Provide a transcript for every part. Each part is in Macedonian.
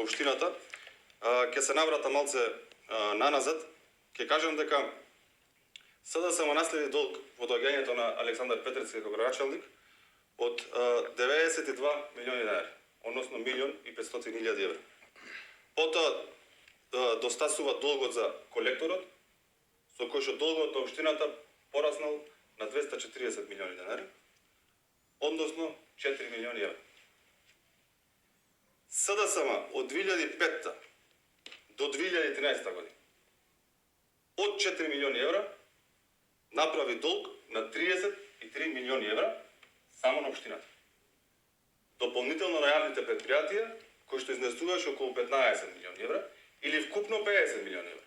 општината, ќе се наврата малце наназад, ќе кажам дека СДСМ наследи долг во доаѓањето на Александар Петревски како градоначалник од 92 милиони денари, односно 1.500.000 евра. Потоа достасува долгот за колекторот, со кој што долгот на општината пораснал на 240 милиони денари, односно 4 милиони евра. СДСМ од 2005 до 2013 година од 4 милиони евра направи долг на 33 милиони евра само на општината. Дополнително на јавните предпријатија, кои што изнесуваше околу 15 милиони евра, или вкупно 50 милиони евра.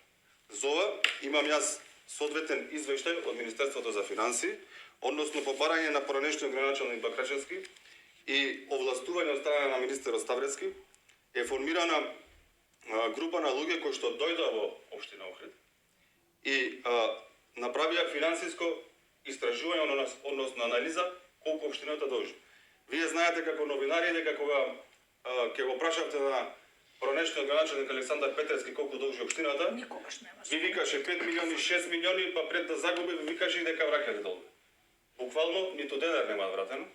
За ова имам јас соодветен извештај од Министерството за финансии, односно по барање на поранешниот градоначалник Бакрачевски и овластување од страна на министерот Ставревски, е формирана група на луѓе кои што дојдоа во општина Охрид и направија финансиско истражување, односно анализа колку општината должи. Вие знаете како новинари дека кога ќе го прашавте на поранешниот градоначалник Александар Петревски колку должи општината, ви викаше 5 милиони, 6 милиони, па пред да загуби ви викаше и дека враќале долг. Буквално ниту денар нема вратено,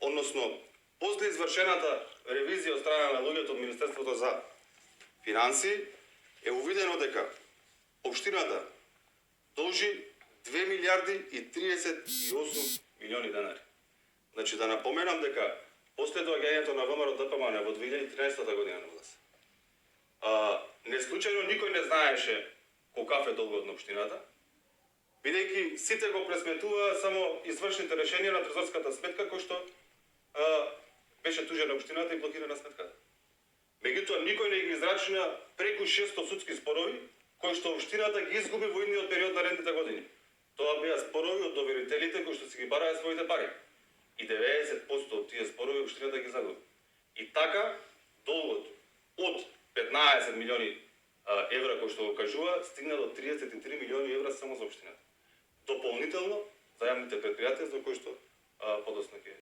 односно после извршената ревизија од страна на луѓето од Министерството за финансии е увидено дека општината должи 2 милиарди и 38 милиони денари. Значи да напоменам дека после доаѓањето на ВМРО ДПМН во 2013 година на власт, не случајно никој не знаеше колкав е долгот на општината, бидејќи сите го пресметуваа само извршните решенија на трезорската сметка кој што беше тужена општината и блокирана сметката. Меѓутоа никој не ги израчна преку 600 судски спорови кои што општината ги изгуби во идниот период на редните години. Тоа беа спорови од доверителите кои што си ги бараа своите пари. И 90% од тие спорови општината ги загуби. И така долгот од 15 милиони евра кои што го кажува стигна до 33 милиони евра само за општината. Дополнително за јавните предпријатија за кои што подоцна ќе